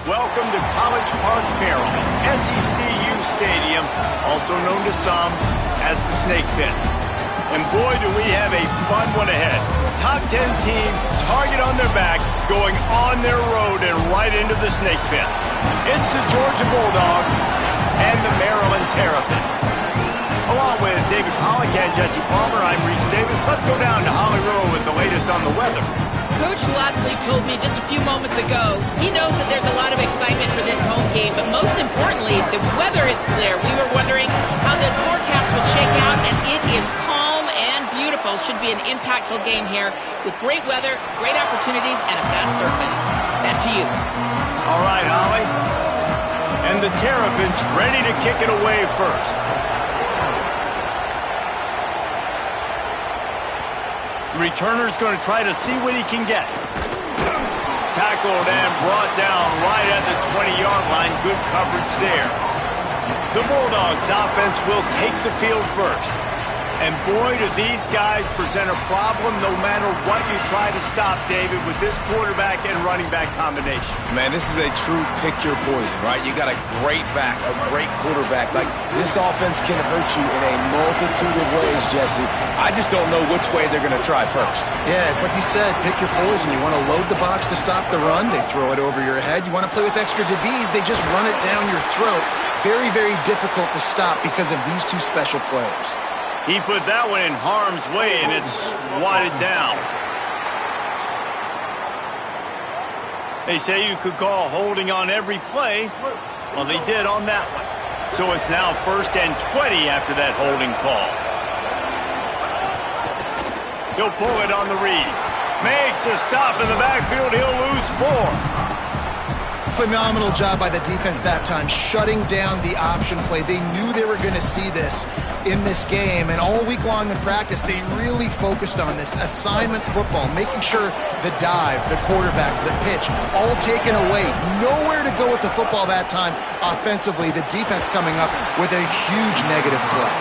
Welcome to College Park, Maryland, SECU Stadium, also known to some as the Snake Pit. And boy, do we have a fun one ahead. Top 10 team, target on their back, going on their road and right into the Snake Pit. It's the Georgia Bulldogs and the Maryland Terrapins. Along with David Pollack and Jesse Palmer, I'm Reese Davis. Let's go down to Holly Rural with the latest on the weather. Coach Locksley told me just a few moments ago he knows that there's a lot of excitement for this home game, but most importantly, the weather is clear. We were wondering how the forecast would shake out, and it is calm and beautiful. Should be an impactful game here with great weather, great opportunities, and a fast surface. Back to you. All right, Holly. And the Terrapins ready to kick it away first. The returner's going to try to see what he can get. Tackled and brought down right at the 20-yard line. Good coverage there. The Bulldogs offense will take the field first. And boy, do these guys present a problem no matter what you try to stop, David, with this quarterback and running back combination. Man, this is a true pick-your-poison, right? You got a great back, a great quarterback. Like, this offense can hurt you in a multitude of ways, Jesse. I just don't know which way they're going to try first. Yeah, it's like you said, pick your poison. You want to load the box to stop the run, they throw it over your head. You want to play with extra DBs, they just run it down your throat. Very, very difficult to stop because of these two special players. He put that one in harm's way, and it's swatted down. They say you could call holding on every play. Well, they did on that one. So it's now 1st and 20 after that holding call. He'll pull it on the read. Makes a stop in the backfield. He'll lose 4. Phenomenal job by the defense that time, shutting down the option play. They knew they were going to see this in this game, and all week long in practice, they really focused on this assignment football, making sure the dive, the quarterback, the pitch, all taken away. Nowhere to go with the football that time offensively. The defense coming up with a huge negative play.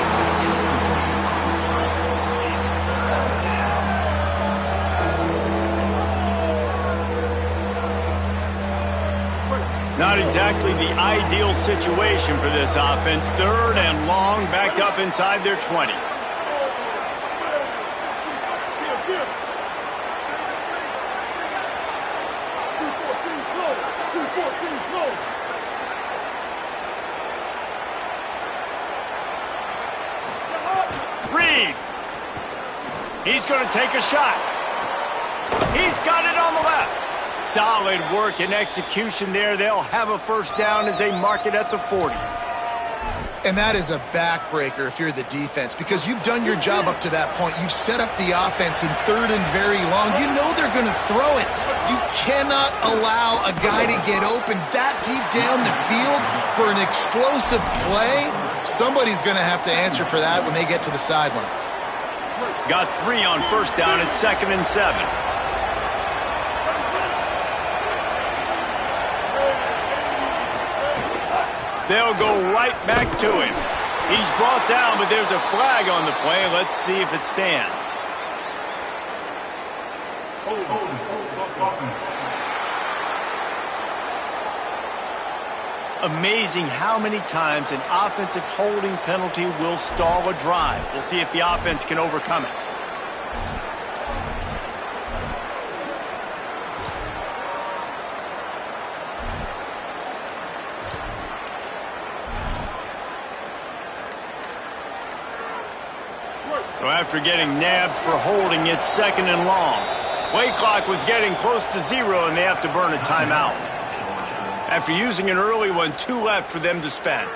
Not exactly the ideal situation for this offense. 3rd and long, back up inside their 20. Reed. He's going to take a shot. He's got it on the left. Solid work and execution there. They'll have a first down as they mark it at the 40. And that is a backbreaker if you're the defense, because you've done your job up to that point. You've set up the offense in 3rd and very long. You know they're going to throw it. You cannot allow a guy to get open that deep down the field for an explosive play. Somebody's going to have to answer for that when they get to the sidelines. Got 3 on first down at 2nd and 7. They'll go right back to him. He's brought down, but there's a flag on the play. Let's see if it stands. Amazing how many times an offensive holding penalty will stall a drive. We'll see if the offense can overcome it. So after getting nabbed for holding, it's 2nd and long. Play clock was getting close to 0, and they have to burn a timeout. After using an early one, 2 left for them to spend.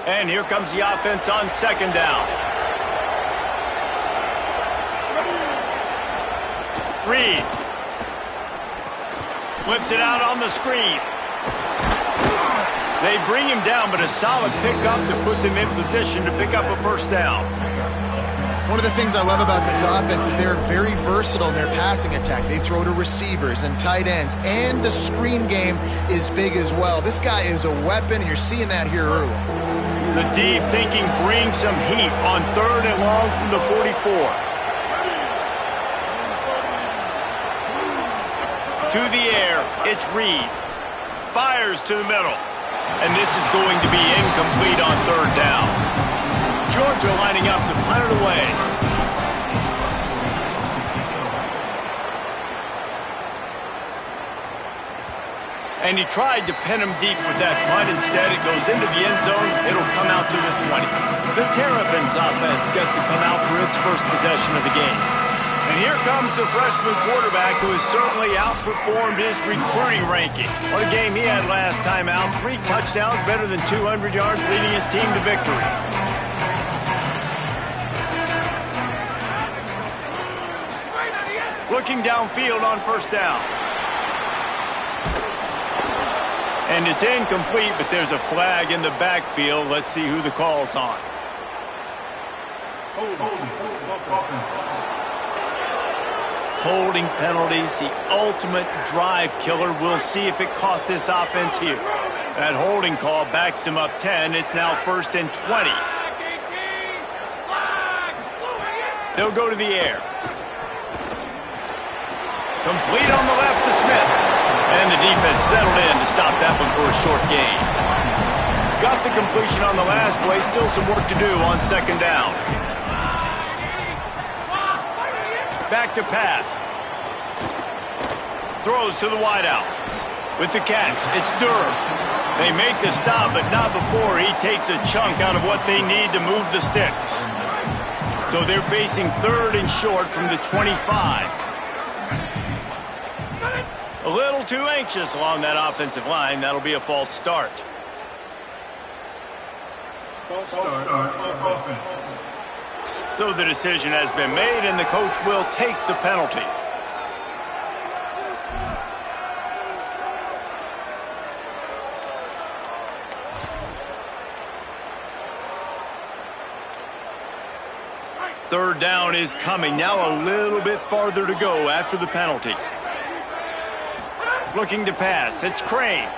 And here comes the offense on 2nd down. Reed. Flips it out on the screen. They bring him down, but a solid pickup to put them in position to pick up a first down. One of the things I love about this offense is they're very versatile in their passing attack. They throw to receivers and tight ends, and the screen game is big as well. This guy is a weapon, and you're seeing that here early. The D thinking bring some heat on 3rd and long from the 44. To the air, it's Reed. Fires to the middle. And this is going to be incomplete on third down. Georgia lining up to punt it away. And he tried to pin him deep with that punt. Instead, it goes into the end zone. It'll come out to the 20. The Terrapins offense gets to come out for its first possession of the game. And here comes the freshman quarterback who has certainly outperformed his recruiting ranking. What a game he had last time out. 3 touchdowns, better than 200 yards, leading his team to victory. Looking downfield on first down. And it's incomplete, but there's a flag in the backfield. Let's see who the call's on. Holding penalties, the ultimate drive killer. We'll see if it costs this offense here. That holding call backs him up 10. It's now 1st and 20. They'll go to the air. Complete on the left to Smith. And the defense settled in to stop that one for a short gain. Got the completion on the last play. Still some work to do on second down. Back to pass. Throws to the wideout. With the catch, it's Durham. They make the stop, but not before he takes a chunk out of what they need to move the sticks. So they're facing 3rd and short from the 25. A little too anxious along that offensive line. That'll be a false start. False start on offense. So the decision has been made, and the coach will take the penalty. Third down is coming. Now a little bit farther to go after the penalty. Looking to pass. It's Crane.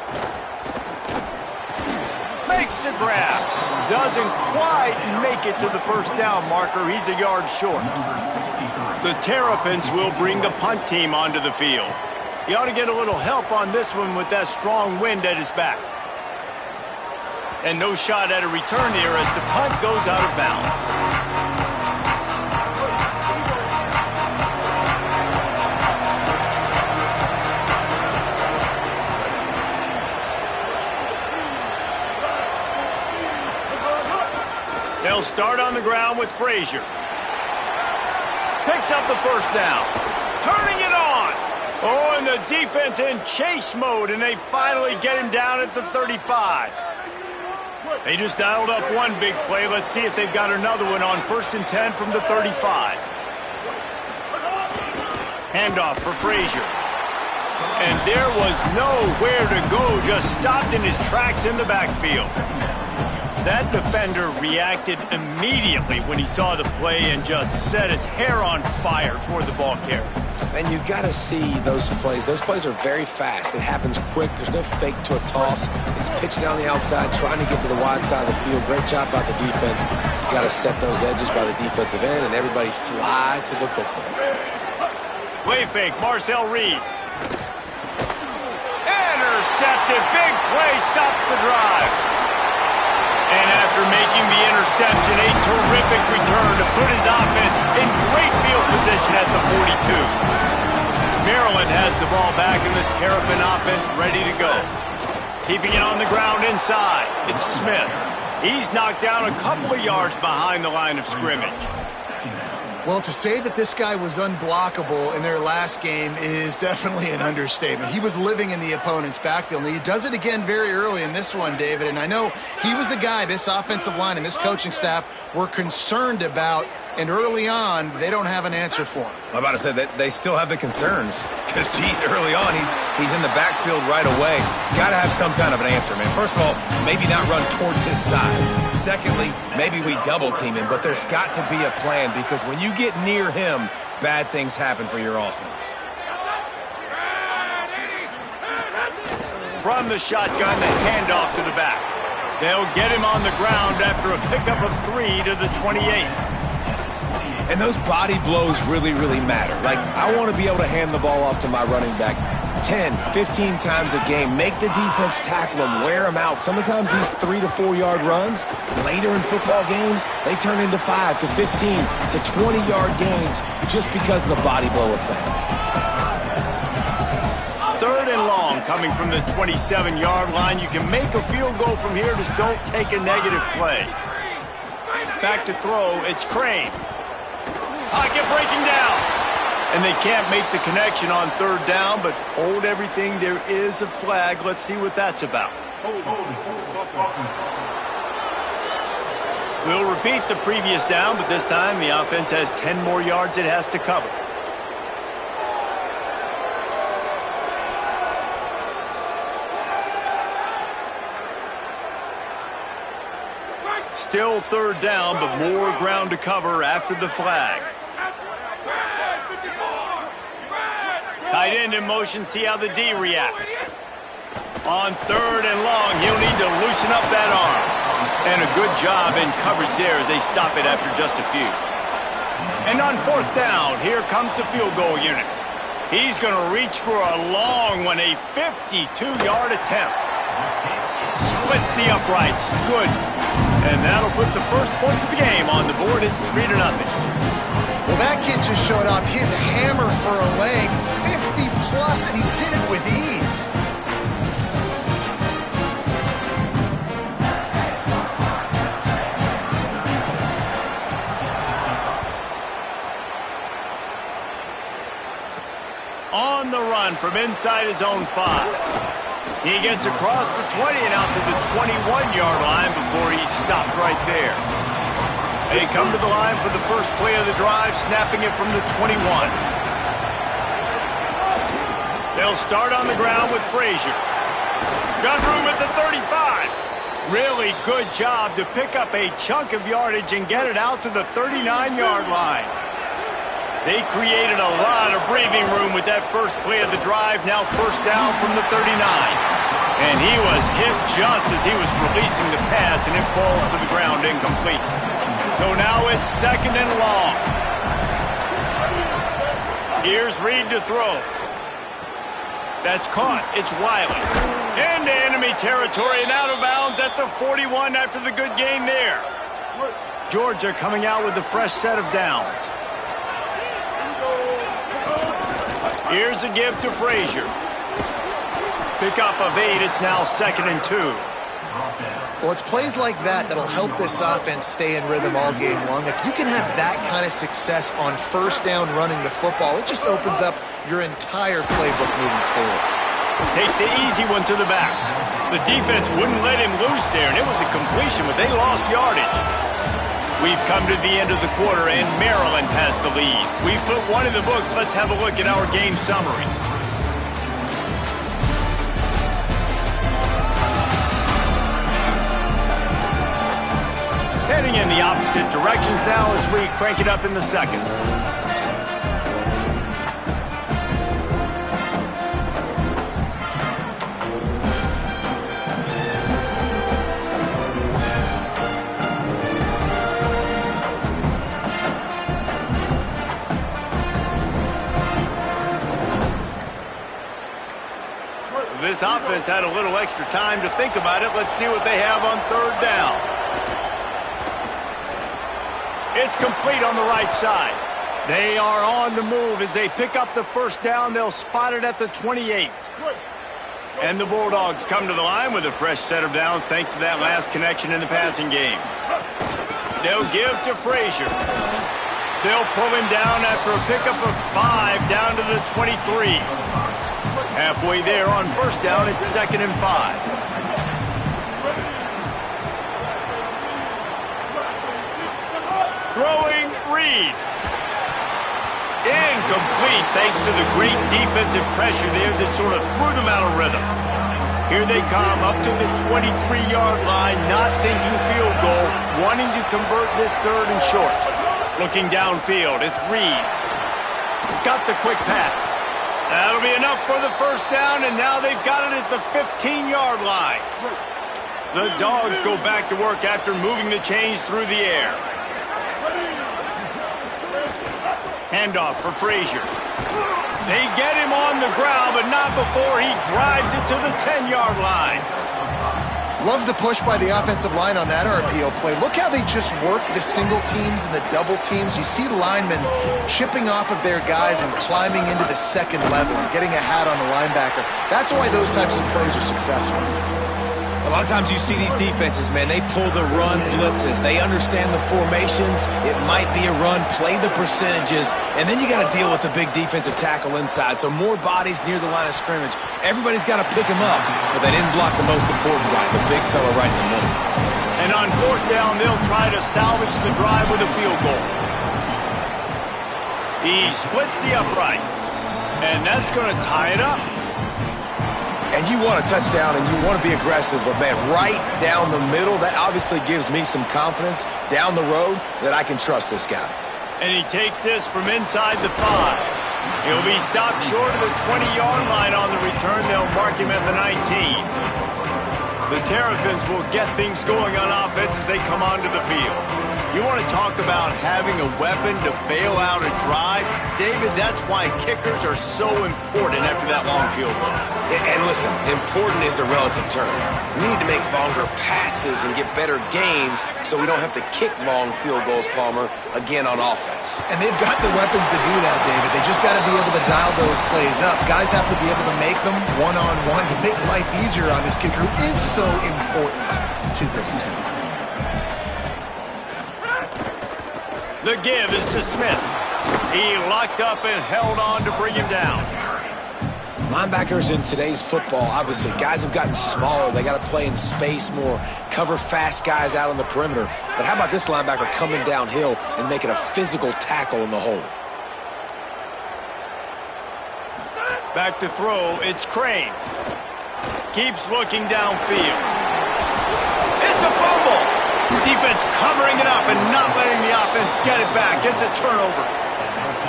Makes the grab. Doesn't quite make it to the first down marker. He's a yard short. The Terrapins will bring the punt team onto the field. He ought to get a little help on this one with that strong wind at his back. And no shot at a return here as the punt goes out of bounds. They'll start on the ground with Frazier. Picks up the first down. Turning it on. Oh, and the defense in chase mode, and they finally get him down at the 35. They just dialed up one big play. Let's see if they've got another one on 1st and 10 from the 35. Handoff for Frazier. And there was nowhere to go, just stopped in his tracks in the backfield. That defender reacted immediately when he saw the play and just set his hair on fire toward the ball carrier. And you got to see those plays. Those plays are very fast. It happens quick. There's no fake to a toss. It's pitching down the outside, trying to get to the wide side of the field. Great job by the defense. You got to set those edges by the defensive end, and everybody fly to the football. Play fake, Marcel Reed. Intercepted. Big play stops the drive. And after making the interception, a terrific return to put his offense in great field position at the 42. Maryland has the ball back, and the Terrapin offense ready to go. Keeping it on the ground inside. It's Smith. He's knocked down a couple of yards behind the line of scrimmage. Well, to say that this guy was unblockable in their last game is definitely an understatement. He was living in the opponent's backfield, and he does it again very early in this one, David. And I know he was a guy this offensive line and this coaching staff were concerned about, and early on, they don't have an answer for him. I'm about to say that they still have the concerns because, geez, early on, he's in the backfield right away. Got to have some kind of an answer, man. First of all, maybe not run towards his side. Secondly, maybe we double team him, but there's got to be a plan because when you get near him, bad things happen for your offense. From the shotgun, the handoff to the back. They'll get him on the ground after a pickup of 3 to the 28. And those body blows really, really matter. Like, I want to be able to hand the ball off to my running back 10, 15 times a game. Make the defense tackle them, wear them out. Sometimes these 3 to 4 yard runs, later in football games, they turn into 5 to 15 to 20-yard gains just because of the body blow effect. 3rd and long coming from the 27-yard line. You can make a field goal from here, just don't take a negative play. Back to throw, it's Crane. Pocket breaking down. And they can't make the connection on 3rd down, but hold everything. There is a flag. Let's see what that's about. We'll repeat the previous down, but this time the offense has 10 more yards it has to cover. Still 3rd down, but more ground to cover after the flag. Tight end in motion, see how the D reacts. On 3rd and long, he'll need to loosen up that arm. And a good job in coverage there as they stop it after just a few. And on 4th down, here comes the field goal unit. He's going to reach for a long one, a 52-yard attempt. Splits the uprights, good. And that'll put the first points of the game on the board. It's 3-0. Well, that kid just showed off his hammer for a leg, 50-plus, and he did it with ease. On the run from inside his own 5. He gets across the 20 and out to the 21-yard line before he's stopped right there. They come to the line for the first play of the drive, snapping it from the 21. They'll start on the ground with Frazier. Got room at the 35. Really good job to pick up a chunk of yardage and get it out to the 39-yard line. They created a lot of breathing room with that first play of the drive, now 1st down from the 39. And he was hit just as he was releasing the pass, and it falls to the ground incomplete. So now it's 2nd and long. Here's Reed to throw. That's caught. It's Wiley. Into enemy territory and out of bounds at the 41 after the good gain there. Georgia coming out with a fresh set of downs. Here's a give to Frazier. Pickup of 8. It's now 2nd and 2. Well, it's plays like that that'll help this offense stay in rhythm all game long. If you can have that kind of success on 1st down running the football, it just opens up your entire playbook moving forward. Takes the easy one to the back. The defense wouldn't let him loose there, and it was a completion, but they lost yardage. We've come to the end of the quarter, and Maryland has the lead. We've put one in the books. Let's have a look at our game summary. Heading in the opposite directions now as we crank it up in the 2nd. This offense had a little extra time to think about it. Let's see what they have on 3rd down. It's complete on the right side. They are on the move as they pick up the 1st down. They'll spot it at the 28. And the Bulldogs come to the line with a fresh set of downs thanks to that last connection in the passing game. They'll give to Frazier. They'll pull him down after a pickup of 5 down to the 23. Halfway there on 1st down, it's 2nd and 5. Throwing Reed. Incomplete thanks to the great defensive pressure there that sort of threw them out of rhythm. Here they come up to the 23-yard line, not thinking field goal, wanting to convert this 3rd and short. Looking downfield, it's Reed. Got the quick pass. That'll be enough for the 1st down, and now they've got it at the 15-yard line. The Dogs go back to work after moving the chains through the air. Handoff for Frazier. They get him on the ground, but but not before he drives it to the 10-yard line. Love the push by the offensive line on that RPO play. Look how they just work the single teams and the double teams. You see linemen chipping off of their guys and climbing into the second level and getting a hat on the linebacker. That's why those types of plays are successful. A lot of times you see these defenses, man, they pull the run blitzes. They understand the formations. It might be a run, play the percentages, and then you got to deal with the big defensive tackle inside. So more bodies near the line of scrimmage. Everybody's got to pick him up, but they didn't block the most important guy, the big fella right in the middle. And on fourth down, they'll try to salvage the drive with a field goal. He splits the uprights, and that's going to tie it up. And you want a touchdown and you want to be aggressive, but man, right down the middle, that obviously gives me some confidence down the road that I can trust this guy. And he takes this from inside the 5. He'll be stopped short of the 20-yard line on the return. They'll mark him at the 19. The Terrapins will get things going on offense as they come onto the field. You want to talk about having a weapon to bail out a drive? David, that's why kickers are so important after that long field goal. And listen, important is a relative term. We need to make longer passes and get better gains so we don't have to kick long field goals, Palmer, again on offense. And they've got the weapons to do that, David. They just got to be able to dial those plays up. Guys have to be able to make them one-on-one to make life easier on this kicker, who is so important to this team. The give is to Smith. He locked up and held on to bring him down. Linebackers in today's football, obviously, guys have gotten smaller. They got to play in space more, cover fast guys out on the perimeter. But how about this linebacker coming downhill and making a physical tackle in the hole? Back to throw, it's Crane. Keeps looking downfield. It's a fumble. Defense covering it up and not letting the offense get it back. It's a turnover.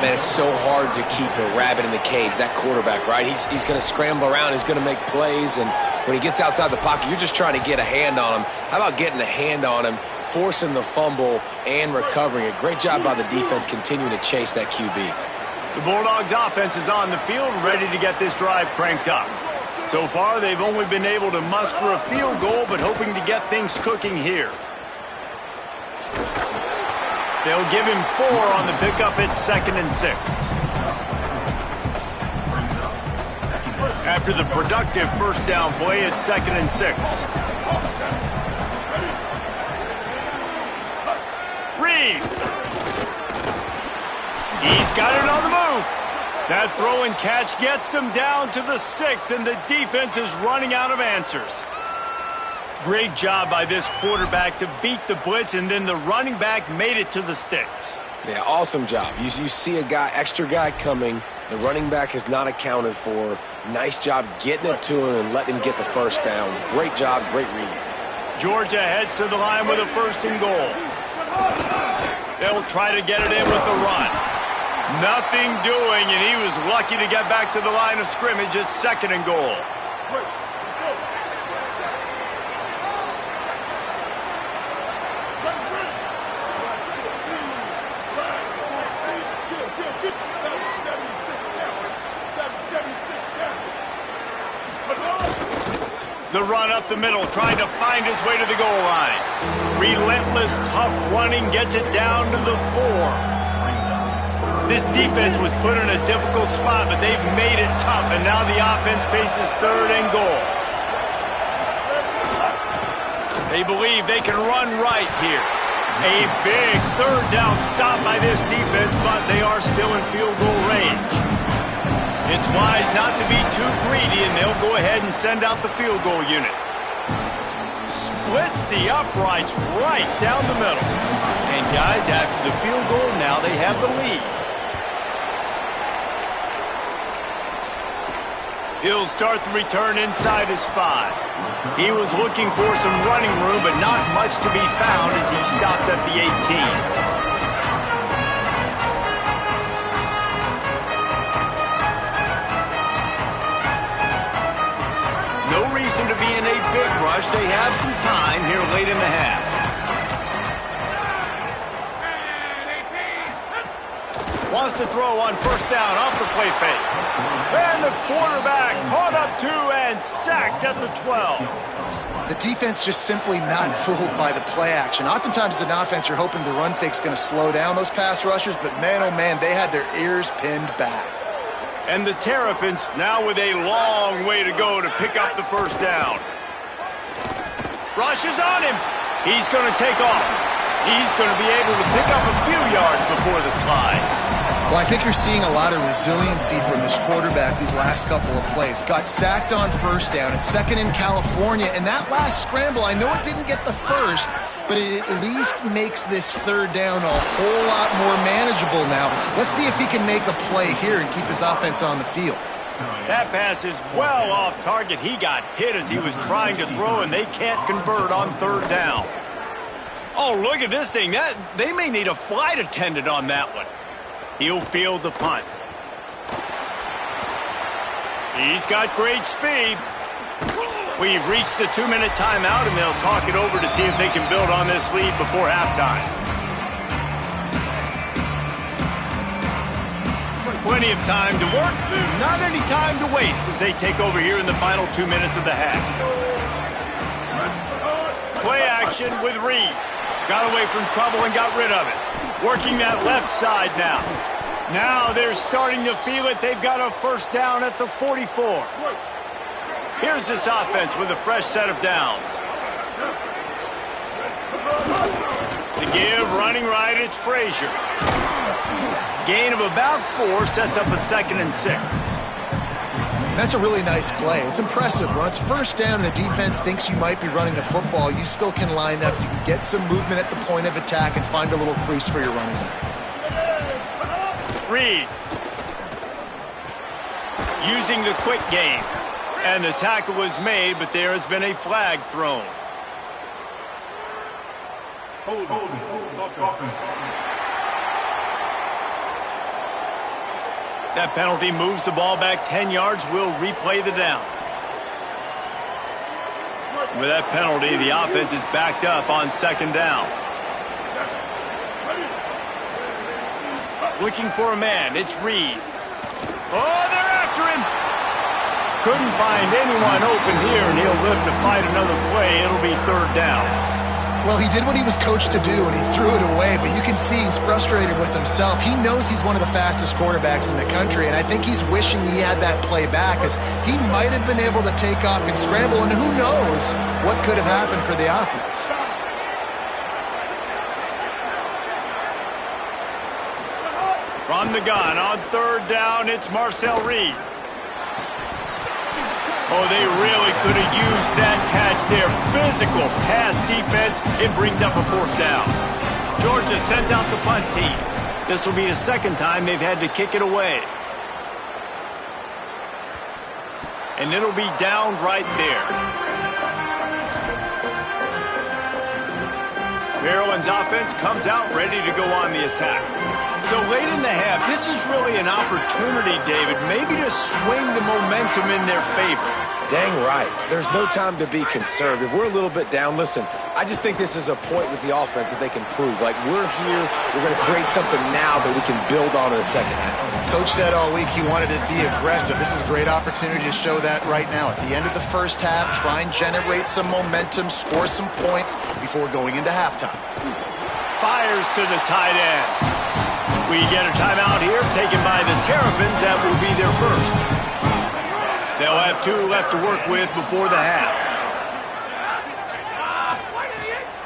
Man, it's so hard to keep a rabbit in the cage, that quarterback, right? He's going to scramble around. He's going to make plays, and when he gets outside the pocket, you're just trying to get a hand on him. How about getting a hand on him, forcing the fumble, and recovering it? Great job by the defense continuing to chase that QB. The Bulldogs offense is on the field, ready to get this drive cranked up. So far, they've only been able to muster a field goal, but hoping to get things cooking here. They'll give him 4 on the pickup. It's 2nd and 6. After the productive first down play, it's 2nd and 6. Reed. He's got it on the move. That throw and catch gets them down to the 6, and the defense is running out of answers. Great job by this quarterback to beat the blitz, and then the running back made it to the sticks. Yeah, awesome job. You see a guy, extra guy coming. The running back is not accounted for. Nice job getting it to him and letting him get the first down. Great job, great read. Georgia heads to the line with a 1st and goal. They'll try to get it in with the run. Nothing doing, and he was lucky to get back to the line of scrimmage. It's 2nd and goal. The run up the middle, trying to find his way to the goal line. Relentless, tough running gets it down to the 4. This defense was put in a difficult spot, but they've made it tough, and now the offense faces 3rd and goal. They believe they can run right here. A big 3rd down stop by this defense, but they are still in field goal range. It's wise not to be too greedy, and they'll go ahead and send out the field goal unit. Splits the uprights right down the middle. And guys, after the field goal, now they have the lead. He'll start the return inside his 5. He was looking for some running room, but not much to be found as he stopped at the 18. No reason to be in a big rush. They have some time here late in the half. Wants to throw on 1st down off the play fake. And the quarterback up 2 and sacked at the 12. The defense just simply not fooled by the play action. Oftentimes as an offense, you're hoping the run fake's going to slow down those pass rushers, but man, oh man, they had their ears pinned back. And the Terrapins now with a long way to go to pick up the first down. Rush is on him. He's going to take off. He's going to be able to pick up a few yards before the slide. Well, I think you're seeing a lot of resiliency from this quarterback these last couple of plays. Got sacked on first down and second in California. And that last scramble, I know it didn't get the first, but it at least makes this third down a whole lot more manageable now. Let's see if he can make a play here and keep his offense on the field. That pass is well off target. He got hit as he was trying to throw, and they can't convert on third down. Oh, look at this thing. They may need a flight attendant on that one. He'll field the punt. He's got great speed. We've reached the 2-minute timeout, and they'll talk it over to see if they can build on this lead before halftime. Plenty of time to work, not any time to waste as they take over here in the final 2 minutes of the half. Play action with Reed. Got away from trouble and got rid of it. Working that left side now. Now they're starting to feel it. They've got a first down at the 44. Here's this offense with a fresh set of downs. The give, running right, it's Frazier. Gain of about 4 sets up a 2nd and 6. That's a really nice play. It's impressive. When it's first down and the defense thinks you might be running the football, you still can line up. You can get some movement at the point of attack and find a little crease for your running back. Reed. Using the quick game. And the tackle was made, but there has been a flag thrown. That penalty moves the ball back 10 yards. We'll replay the down. With that penalty, the offense is backed up on second down. Looking for a man. It's Reed. Oh, they're after him. Couldn't find anyone open here, and he'll live to fight another play. It'll be third down. Well, he did what he was coached to do, and he threw it away, but you can see he's frustrated with himself. He knows he's one of the fastest quarterbacks in the country, and I think he's wishing he had that play back, as he might have been able to take off and scramble, and who knows what could have happened for the offense. From the gun on third down, it's Marcel Reed. Oh, they really could have used that catch there. Physical pass defense. It brings up a fourth down. Georgia sends out the punt team. This will be the second time they've had to kick it away. And it'll be down right there. Maryland's offense comes out ready to go on the attack. So late in the half, this is really an opportunity, David, maybe to swing the momentum in their favor. Dang right. There's no time to be concerned. If we're a little bit down, listen, I just think this is a point with the offense that they can prove. Like, we're here, we're going to create something now that we can build on in the second half. Coach said all week he wanted to be aggressive. This is a great opportunity to show that right now. At the end of the first half, try and generate some momentum, score some points before going into halftime. Fires to the tight end. We get a timeout here taken by the Terrapins. That will be their first. They'll have 2 left to work with before the half.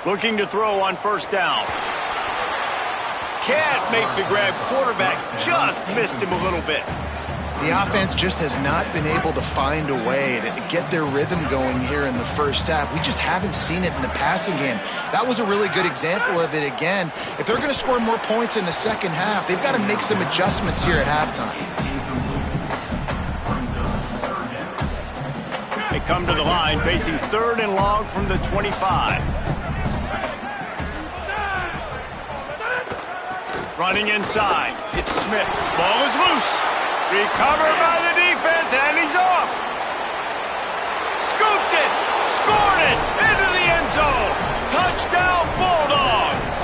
Looking to throw on first down. Can't make the grab. Quarterback just missed him a little bit. The offense just has not been able to find a way to get their rhythm going here in the first half. We just haven't seen it in the passing game. That was a really good example of it again. If they're going to score more points in the second half, they've got to make some adjustments here at halftime. They come to the line facing third and long from the 25. Running inside. It's Smith. Ball is loose. Recovered by the defense, and he's off. Scooped it. Scored it. Into the end zone. Touchdown, Bulldogs.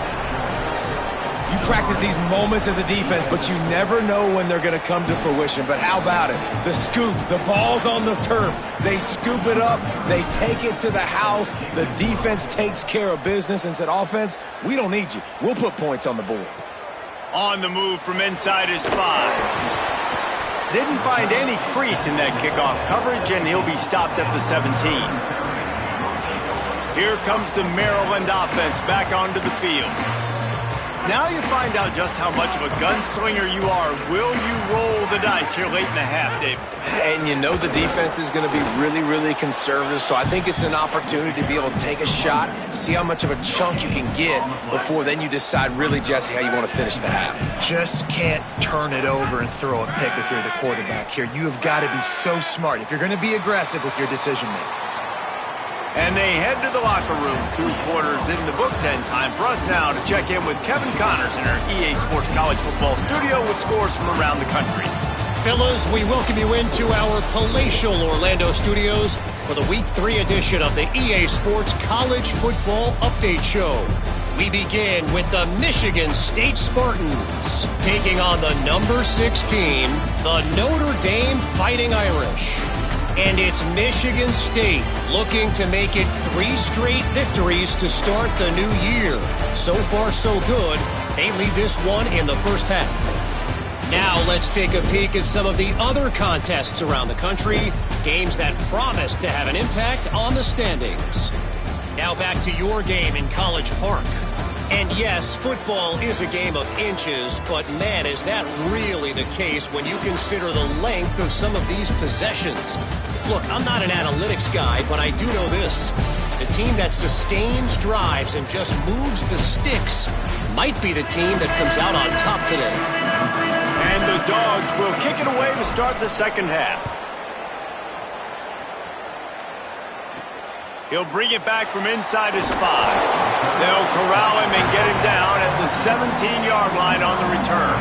You practice these moments as a defense, but you never know when they're going to come to fruition. But how about it? The scoop, the ball's on the turf. They scoop it up. They take it to the house. The defense takes care of business and said, offense, we don't need you. We'll put points on the board. On the move from inside his 5. Didn't find any crease in that kickoff coverage, and he'll be stopped at the 17. Here comes the Maryland offense back onto the field. Now you find out just how much of a gunslinger you are. Will you roll the dice here late in the half, Dave? And you know the defense is going to be really, really conservative, so I think it's an opportunity to be able to take a shot, see how much of a chunk you can get before then you decide really, Jesse, how you want to finish the half. Just can't turn it over and throw a pick if you're the quarterback here. You have got to be so smart if you're going to be aggressive with your decision-making. And they head to the locker room, 2 quarters in the books, and time for us now to check in with Kevin Connors in our EA Sports College Football studio with scores from around the country. Fellas, we welcome you into our palatial Orlando studios for the Week 3 edition of the EA Sports College Football Update Show. We begin with the Michigan State Spartans taking on the number 16, the Notre Dame Fighting Irish. And it's Michigan State looking to make it 3 straight victories to start the new year. So far, so good. They lead this one in the first half. Now let's take a peek at some of the other contests around the country, games that promise to have an impact on the standings. Now back to your game in College Park. And yes, football is a game of inches, but man, is that really the case when you consider the length of some of these possessions. Look, I'm not an analytics guy, but I do know this. The team that sustains drives and just moves the sticks might be the team that comes out on top today. And the Dogs will kick it away to start the second half. He'll bring it back from inside his 5. They'll corral him and get him down at the 17-yard line on the return.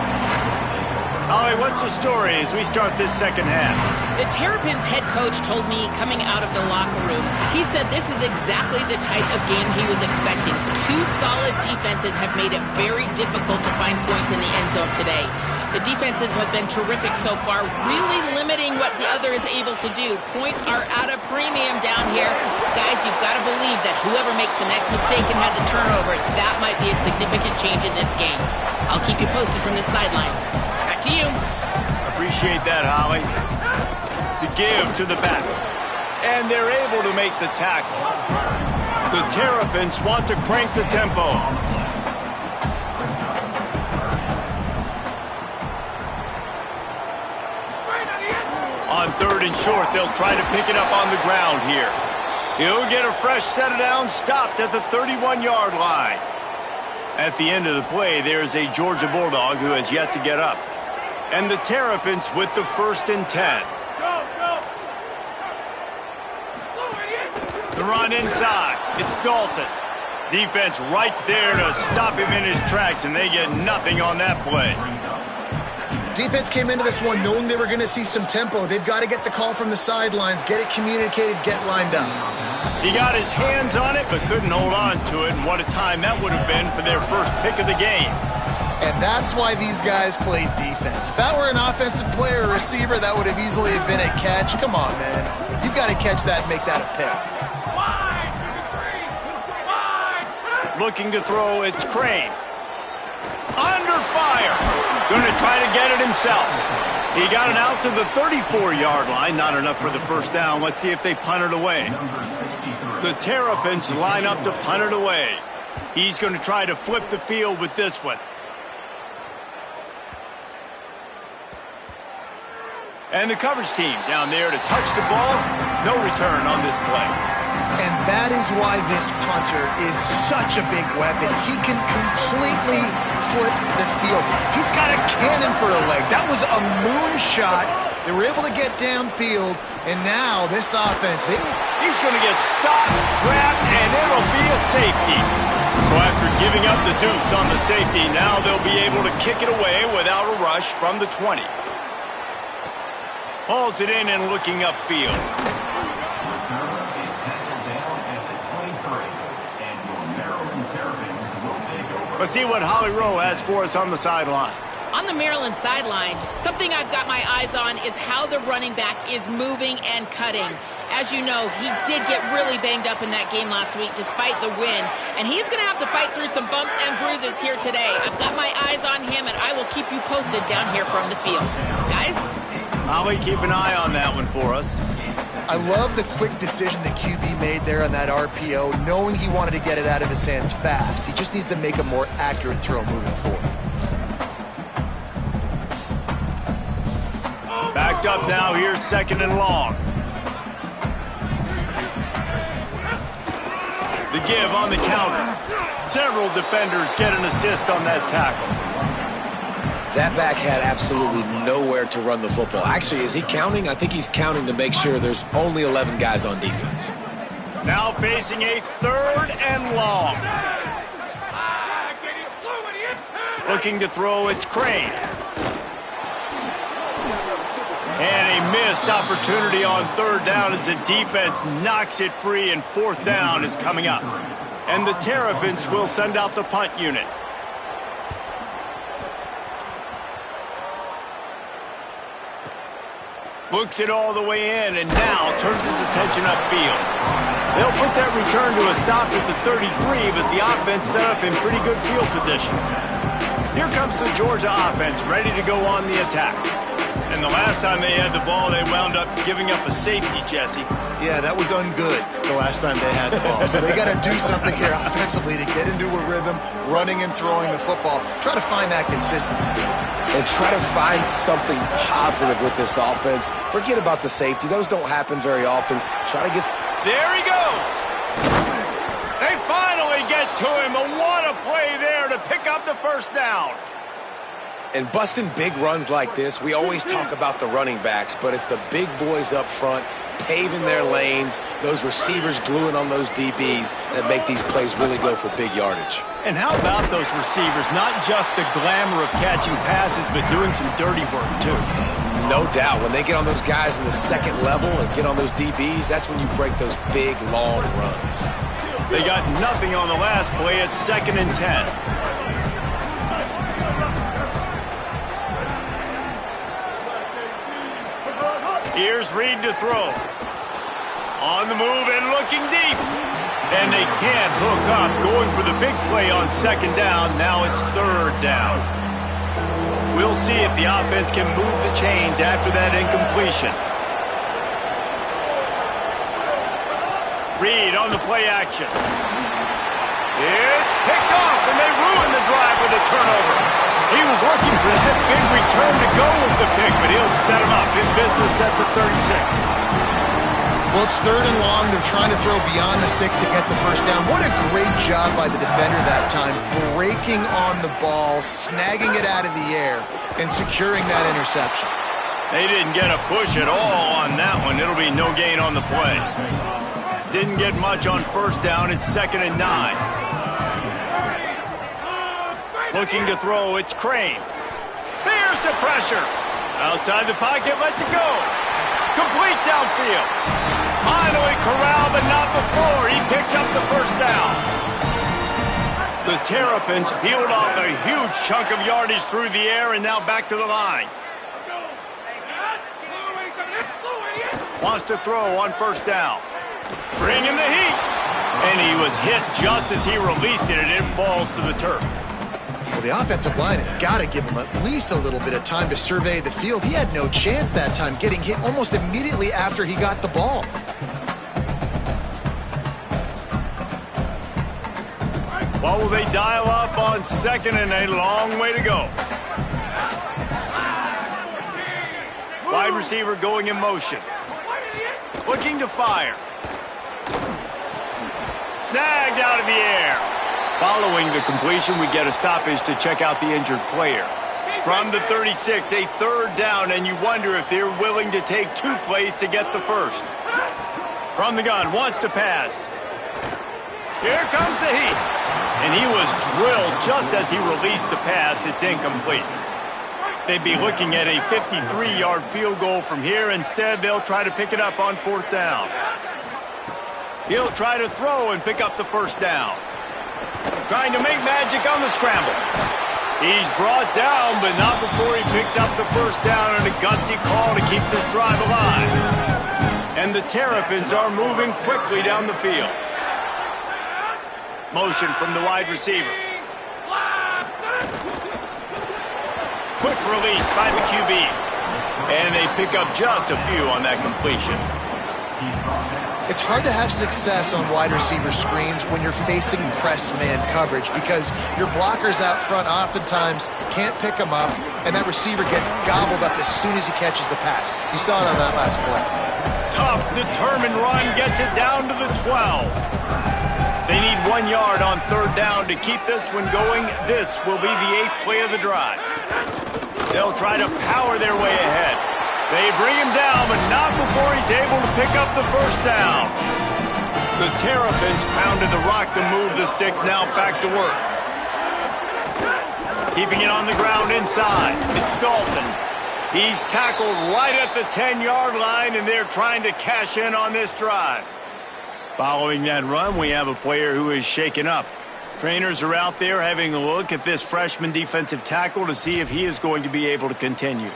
Holly, what's the story as we start this second half? The Terrapins head coach told me coming out of the locker room, he said this is exactly the type of game he was expecting. 2 solid defenses have made it very difficult to find points in the end zone today. The defenses have been terrific so far, really limiting what the other is able to do. Points are at a premium down here. Guys, you've got to believe that whoever makes the next mistake and has a turnover, that might be a significant change in this game. I'll keep you posted from the sidelines. Back to you. Appreciate that, Holly. The give to the back. And they're able to make the tackle. The Terrapins want to crank the tempo. On 3rd and short, they'll try to pick it up on the ground here. He'll get a fresh set of downs, stopped at the 31-yard line. At the end of the play, there's a Georgia Bulldog who has yet to get up. And the Terrapins with the 1st and 10. The run inside. It's Dalton. Defense right there to stop him in his tracks, and they get nothing on that play. Defense came into this one knowing they were going to see some tempo. They've got to get the call from the sidelines, get it communicated, get lined up. He got his hands on it, but couldn't hold on to it, and what a time that would have been for their first pick of the game. And that's why these guys played defense. If that were an offensive player or receiver, that would have easily been a catch. Come on, man. You've got to catch that and make that a pick. Looking to throw, it's Crane. Under fire. Going to try to get it himself. He got it out to the 34-yard line. Not enough for the first down. Let's see if they punt it away. The Terrapins line up to punt it away. He's going to try to flip the field with this one. And the coverage team down there to touch the ball. No return on this play. And that is why this punter is such a big weapon. He can completely flip the field. He's got a cannon for a leg. That was a moonshot. They were able to get downfield, and now this offense, he's going to get stopped, trapped, and it'll be a safety. So after giving up the deuce on the safety, now they'll be able to kick it away without a rush from the 20. Hauls it in and looking upfield. Let's see what Holly Rowe has for us on the sideline. On the Maryland sideline, something I've got my eyes on is how the running back is moving and cutting. As you know, he did get really banged up in that game last week despite the win, and he's going to have to fight through some bumps and bruises here today. I've got my eyes on him, and I will keep you posted down here from the field. Guys? Holly, keep an eye on that one for us. I love the quick decision the QB made there on that RPO, knowing he wanted to get it out of his hands fast. He just needs to make a more accurate throw moving forward. Backed up now, here's 2nd and long. The give on the counter. Several defenders get an assist on that tackle. That back had absolutely nowhere to run the football. Actually, is he counting? I think he's counting to make sure there's only 11 guys on defense. Now facing a 3rd and long. Looking to throw, it's Crane. And a missed opportunity on 3rd down as the defense knocks it free, and 4th down is coming up. And the Terrapins will send out the punt unit. Looks it all the way in, and now turns his attention upfield. They'll put that return to a stop at the 33, but the offense set up in pretty good field position. Here comes the Georgia offense, ready to go on the attack. And the last time they had the ball, they wound up giving up a safety, Jesse. Yeah, that was ungood the last time they had the ball. So they got to do something here offensively to get into a rhythm, running and throwing the football. Try to find that consistency. And try to find something positive with this offense. Forget about the safety. Those don't happen very often. Try to get... There he goes! They finally get to him. But what a play there to pick up the 1st down. And busting big runs like this, we always talk about the running backs, but it's the big boys up front paving their lanes, those receivers gluing on those DBs that make these plays really go for big yardage. And how about those receivers? Not just the glamour of catching passes, but doing some dirty work, too. No doubt. When they get on those guys in the 2nd level and get on those DBs, that's when you break those big, long runs. They got nothing on the last play. It's 2nd and 10. Here's Reed to throw. On the move and looking deep. And they can't hook up. Going for the big play on 2nd down. Now it's 3rd down. We'll see if the offense can move the chains after that incompletion. Reed on the play action. It's picked off, and they ruin the drive with a turnover. He was looking for that big return to go with the pick, but he'll set him up in business at the 36. Well, it's 3rd and long. They're trying to throw beyond the sticks to get the 1st down. What a great job by the defender that time, breaking on the ball, snagging it out of the air, and securing that interception. They didn't get a push at all on that one. It'll be no gain on the play. Didn't get much on 1st down. It's 2nd and 9. Looking to throw, it's Crane. There's the pressure. Outside the pocket, lets it go. Complete downfield. Finally corralled, but not before. He picked up the 1st down. The Terrapins peeled off a huge chunk of yardage through the air, and now back to the line. Wants to throw on 1st down. Bring him the heat. And he was hit just as he released it, and it falls to the turf. Well, the offensive line has got to give him at least a little bit of time to survey the field. He had no chance that time, getting hit almost immediately after he got the ball. What will they dial up on 2nd and a long way to go? Wide receiver going in motion. Looking to fire. Snagged out of the air. Following the completion, we get a stoppage to check out the injured player. From the 36, a 3rd down, and you wonder if they're willing to take 2 plays to get the 1st. From the gun, wants to pass. Here comes the heat. And he was drilled just as he released the pass. It's incomplete. They'd be looking at a 53-yard field goal from here. Instead, they'll try to pick it up on 4th down. He'll try to throw and pick up the 1st down. Trying to make magic on the scramble. He's brought down, but not before he picks up the first down and a gutsy call to keep this drive alive. And the Terrapins are moving quickly down the field. Motion from the wide receiver. Quick release by the QB. And they pick up just a few on that completion. It's hard to have success on wide receiver screens when you're facing press man coverage because your blockers out front oftentimes can't pick them up, and that receiver gets gobbled up as soon as he catches the pass. You saw it on that last play. Tough, determined run gets it down to the 12. They need 1 yard on third down to keep this one going. This will be the 8th play of the drive. They'll try to power their way ahead. They bring him down, but not before he's able to pick up the first down. The Terrapins pounded the rock to move the sticks, now back to work. Keeping it on the ground inside. It's Dalton. He's tackled right at the 10-yard line, and they're trying to cash in on this drive. Following that run, we have a player who is shaken up. Trainers are out there having a look at this freshman defensive tackle to see if he is going to be able to continue.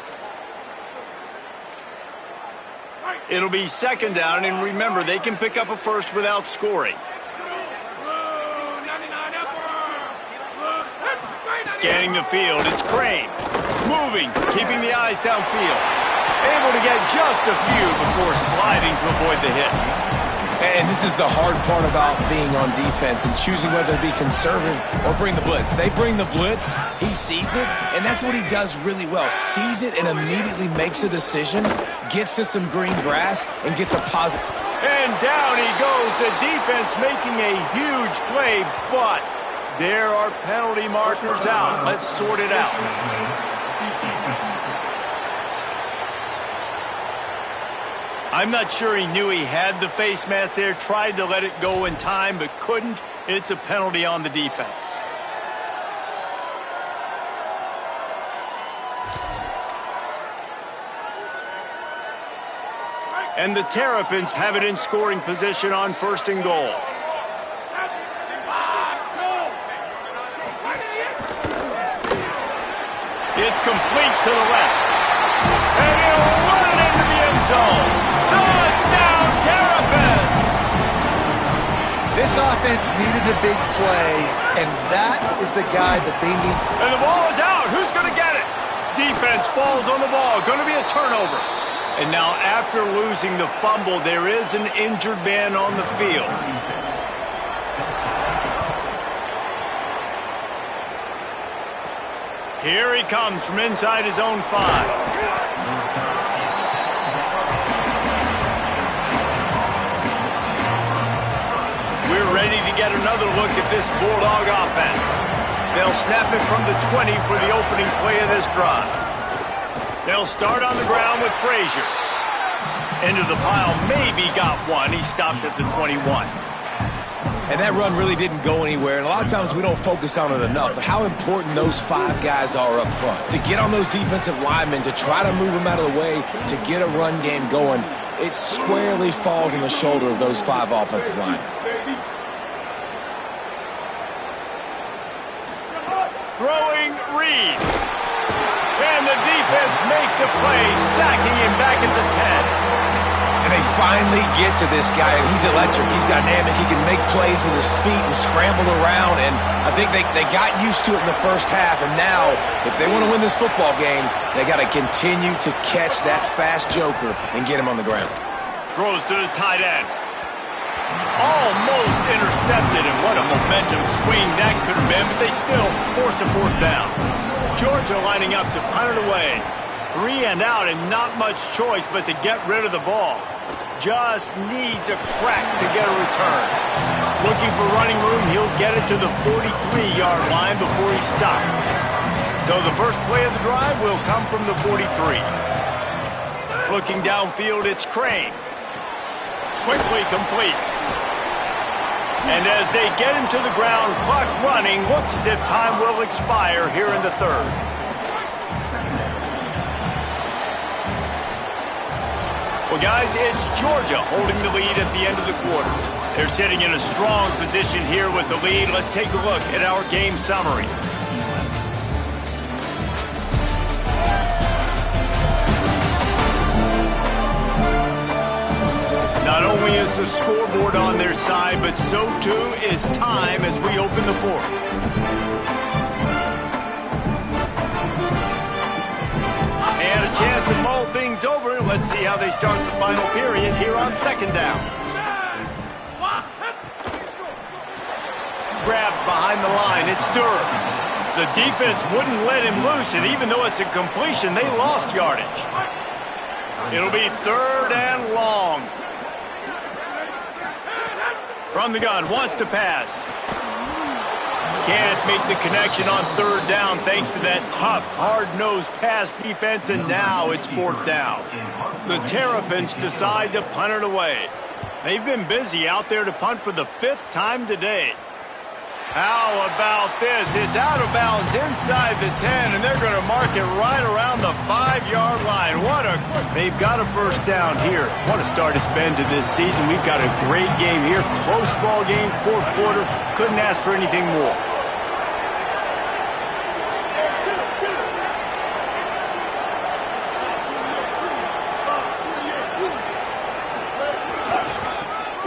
It'll be second down, and remember, they can pick up a first without scoring. Scanning the field, it's Crane. Moving, keeping the eyes downfield. Able to get just a few before sliding to avoid the hits. And this is the hard part about being on defense and choosing whether to be conservative or bring the blitz. They bring the blitz, he sees it, and that's what he does really well. Sees it and immediately makes a decision, gets to some green grass, and gets a positive. And down he goes. The defense making a huge play, but there are penalty markers out. Let's sort it out. I'm not sure he knew he had the face mask there, tried to let it go in time, but couldn't. It's a penalty on the defense. And the Terrapins have it in scoring position on first and goal. It's complete to the left. And he'll run it into the end zone. Touchdown, Terrapins! This offense needed a big play, and that is the guy that they need. And the ball is out. Who's going to get it? Defense falls on the ball. Going to be a turnover. And now after losing the fumble, there is an injured man on the field. Here he comes from inside his own 5. We're ready to get another look at this Bulldog offense. They'll snap it from the 20 for the opening play of this drive. They'll start on the ground with Frazier. Into the pile, maybe got one. He stopped at the 21. And that run really didn't go anywhere. And a lot of times we don't focus on it enough. But how important those 5 guys are up front. To get on those defensive linemen, to try to move them out of the way, to get a run game going, it squarely falls on the shoulder of those 5 offensive linemen. Throwing Reed. And the defense makes a play, sacking him back at the 10. And they finally get to this guy, and he's electric. He's dynamic. He can make plays with his feet and scramble around. And I think they got used to it in the first half. And now, if they want to win this football game, they got to continue to catch that fast joker and get him on the ground. Throws to the tight end. Almost intercepted, and what a momentum swing that could have been, but they still force a fourth down. Georgia lining up to punt it away. 3 and out, and not much choice but to get rid of the ball. Just needs a crack to get a return. Looking for running room, he'll get it to the 43-yard line before he's stopped. So the first play of the drive will come from the 43. Looking downfield, it's Crane. Quickly complete. And as they get him to the ground, clock running, looks as if time will expire here in the third. Well, guys, it's Georgia holding the lead at the end of the quarter. They're sitting in a strong position here with the lead. Let's take a look at our game summary. Not only is the scoreboard on their side, but so too is time as we open the fourth. And a chance to mull things over. Let's see how they start the final period here on second down. Grabbed behind the line. It's Durham. The defense wouldn't let him loose, and even though it's a completion, they lost yardage. It'll be third and long. From the gun, wants to pass. Can't make the connection on third down thanks to that tough, hard-nosed pass defense, and now it's fourth down. The Terrapins decide to punt it away. They've been busy out there to punt for the 5th time today. How about this? It's out of bounds inside the 10, and they're going to mark it right around the 5-yard line. They've got a first down here. What a start it's been to this season. We've got a great game here. Close ball game, fourth quarter. Couldn't ask for anything more.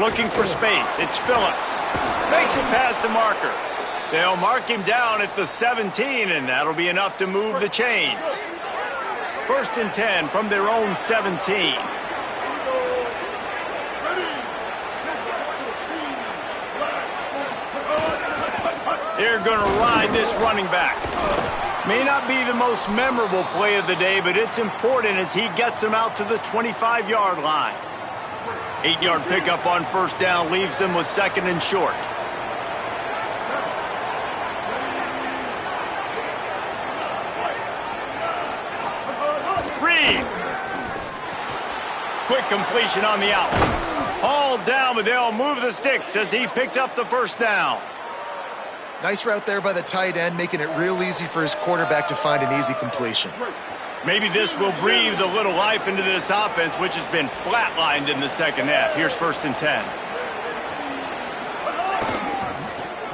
Looking for space. It's Phillips. Makes it past the marker. They'll mark him down at the 17, and that'll be enough to move the chains. First and 10 from their own 17. They're going to ride this running back. May not be the most memorable play of the day, but it's important as he gets them out to the 25-yard line. 8-yard pickup on first down leaves them with second and short. Reed. Quick completion on the out. Hauled down, but they'll move the sticks as he picks up the first down. Nice route there by the tight end, making it real easy for his quarterback to find an easy completion. Maybe this will breathe a little life into this offense, which has been flatlined in the second half. Here's first and 10.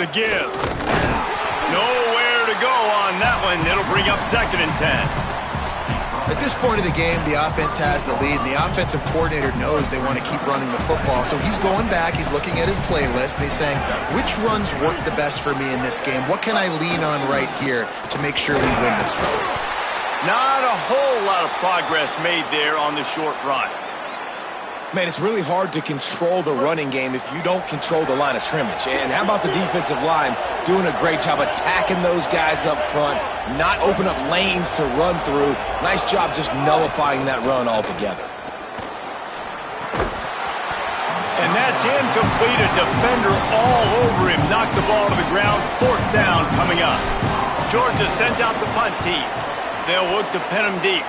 The give. Nowhere to go on that one. It'll bring up second and 10. At this point of the game, the offense has the lead, and the offensive coordinator knows they want to keep running the football. So he's going back, he's looking at his playlist, and he's saying, which runs work the best for me in this game? What can I lean on right here to make sure we win this one? Not a whole lot of progress made there on the short run. Man, it's really hard to control the running game if you don't control the line of scrimmage. And how about the defensive line doing a great job attacking those guys up front, not open up lanes to run through. Nice job just nullifying that run altogether. And that's incomplete. A defender all over him. Knocked the ball to the ground. Fourth down coming up. Georgia sent out the punt team. They'll look to pin him deep.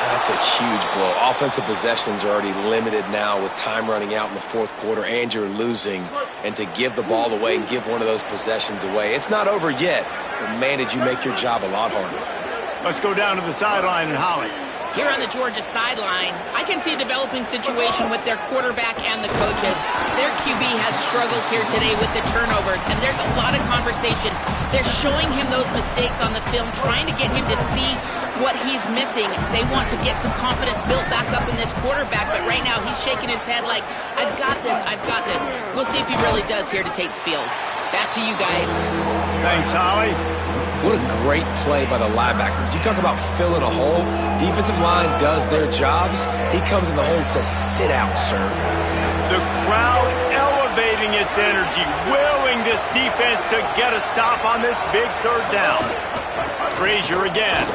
That's a huge blow. Offensive possessions are already limited now with time running out in the fourth quarter, and you're losing. And to give the ball away and give one of those possessions away, it's not over yet. But man, did you make your job a lot harder. Let's go down to the sideline and Holly. Here on the Georgia sideline, I can see a developing situation with their quarterback and the coaches. Their QB has struggled here today with the turnovers, and there's a lot of conversation. They're showing him those mistakes on the film, trying to get him to see what he's missing. They want to get some confidence built back up in this quarterback, but right now he's shaking his head like, I've got this, I've got this. We'll see if he really does here to take the field. Back to you guys. Thanks, Holly. What a great play by the linebacker. You talk about filling a hole. Defensive line does their jobs. He comes in the hole and says, sit out, sir. The crowd elevating its energy, willing this defense to get a stop on this big third down. Frazier again.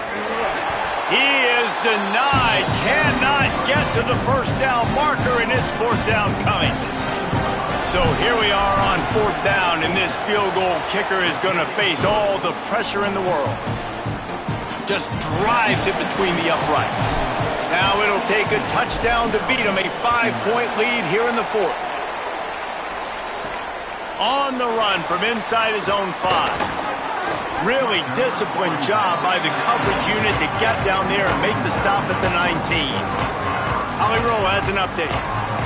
He is denied, cannot get to the first down marker, and it's fourth down coming. So here we are on fourth down, and this field goal kicker is going to face all the pressure in the world. Just drives it between the uprights. Now it'll take a touchdown to beat him, a 5-point lead here in the fourth. On the run from inside his own 5. Really disciplined job by the coverage unit to get down there and make the stop at the 19. Holly Rowe has an update.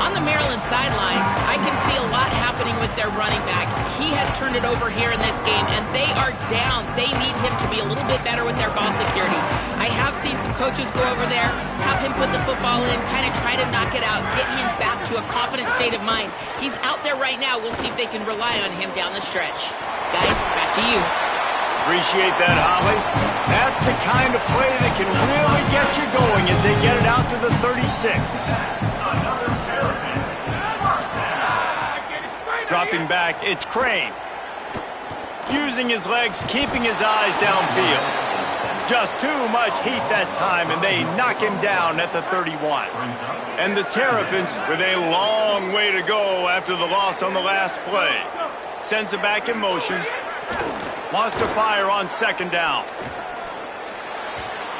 On the Maryland sideline, I can see a lot happening with their running back. He has turned it over here in this game, and they are down. They need him to be a little bit better with their ball security. I have seen some coaches go over there, have him put the football in, kind of try to knock it out, get him back to a confident state of mind. He's out there right now. We'll see if they can rely on him down the stretch. Guys, back to you. Appreciate that, Holly. That's the kind of play that can really get you going as they get it out to the 36. Dropping back, it's Crane. Using his legs, keeping his eyes downfield. Just too much heat that time, and they knock him down at the 31. And the Terrapins with a long way to go after the loss on the last play. Sends it back in motion. Wants to fire on second down.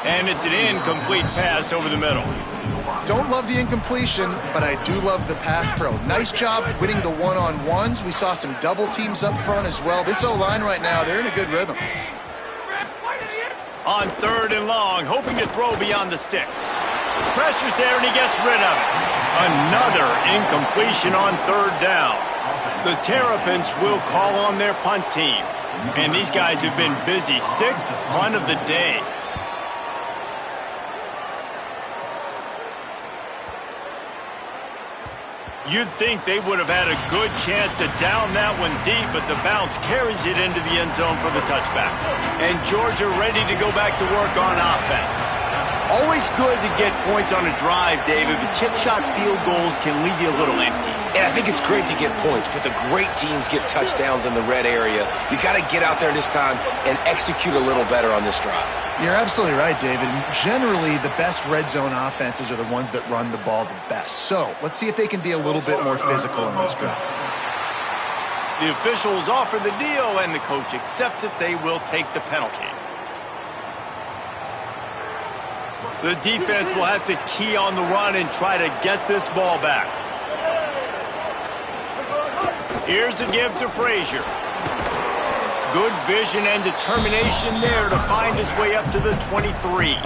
And it's an incomplete pass over the middle. Don't love the incompletion, but I do love the pass pro. Nice job winning the one-on-ones. We saw some double teams up front as well. This O-line right now, they're in a good rhythm. On third and long, hoping to throw beyond the sticks. Pressure's there, and he gets rid of it. Another incompletion on third down. The Terrapins will call on their punt team. And these guys have been busy. Sixth punt of the day. You'd think they would have had a good chance to down that one deep, but the bounce carries it into the end zone for the touchback. And Georgia ready to go back to work on offense. Always good to get points on a drive, David, but chip shot field goals can leave you a little empty. And I think it's great to get points, but the great teams get touchdowns in the red area. You got to get out there this time and execute a little better on this drive. You're absolutely right, David. Generally, the best red zone offenses are the ones that run the ball the best. So let's see if they can be a little bit more physical in this drive. The officials offer the deal, and the coach accepts it. They will take the penalty. The defense will have to key on the run and try to get this ball back. Here's a give to Frazier. Good vision and determination there to find his way up to the 23.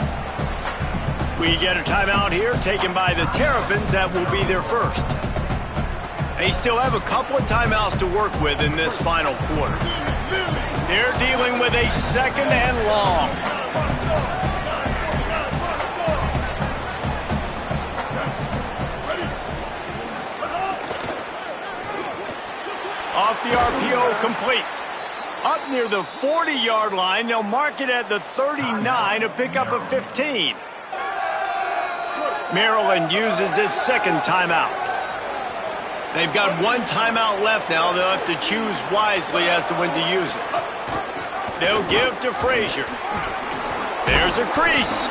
We get a timeout here taken by the Terrapins. That will be their first. They still have a couple of timeouts to work with in this final quarter. They're dealing with a second and long. Off the RPO, complete. Up near the 40-yard line, they'll mark it at the 39 to pick up a 15. Maryland uses its second timeout. They've got one timeout left now. They'll have to choose wisely as to when to use it. They'll give to Frazier. There's a crease.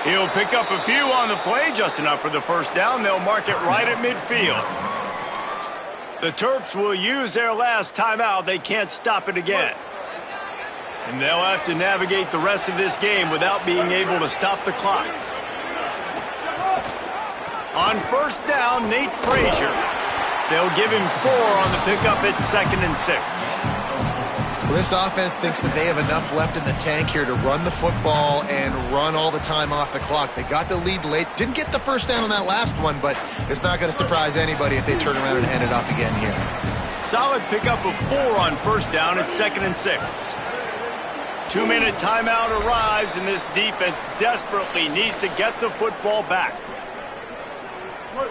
He'll pick up a few on the play, just enough for the first down. They'll mark it right at midfield. The Terps will use their last timeout. They can't stop it again. And they'll have to navigate the rest of this game without being able to stop the clock. On first down, Nate Frazier. They'll give him 4 on the pickup at 2nd and 6. Well, this offense thinks that they have enough left in the tank here to run the football and run all the time off the clock. They got the lead late. Didn't get the first down on that last one, but it's not going to surprise anybody if they turn around and hand it off again here. Solid pickup of 4 on first down at 2nd and 6. 2-minute timeout arrives, and this defense desperately needs to get the football back.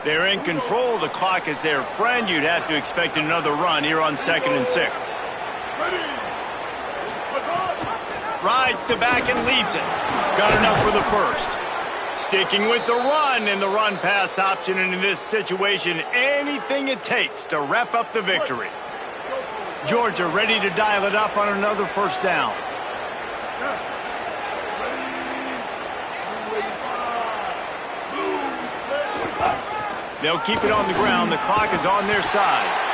They're in control. The clock is their friend. You'd have to expect another run here on 2nd and 6. Rides to back and leaves it. Got enough for the first. Sticking with the run and the run pass option, and in this situation, anything it takes to wrap up the victory. Georgia ready to dial it up on another first down. They'll keep it on the ground. The clock is on their side.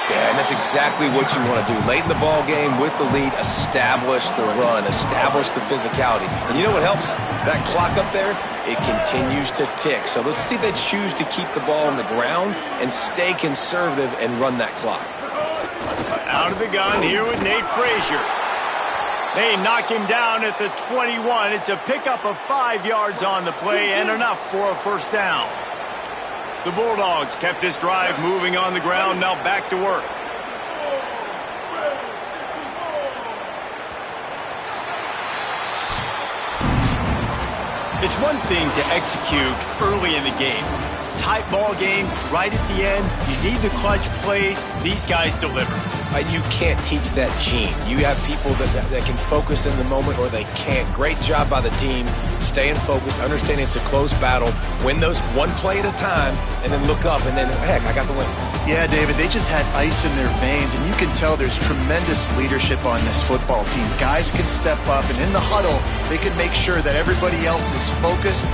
Yeah, and that's exactly what you want to do. Late in the ball game with the lead, establish the run, establish the physicality. And you know what helps? That clock up there, it continues to tick. So let's see if they choose to keep the ball on the ground and stay conservative and run that clock. Out of the gun here with Nate Frazier. They knock him down at the 21. It's a pickup of 5 yards on the play and enough for a first down. The Bulldogs kept this drive moving on the ground, now back to work. It's one thing to execute early in the game. Tight ball game, right at the end. You need the clutch plays. These guys deliver. You can't teach that gene. You have people that can focus in the moment or they can't. Great job by the team, staying focused, understanding it's a close battle, win those one play at a time, and then look up, and then, heck, I got the win. Yeah, David, they just had ice in their veins, and you can tell there's tremendous leadership on this football team. Guys can step up, and in the huddle, they can make sure that everybody else is focused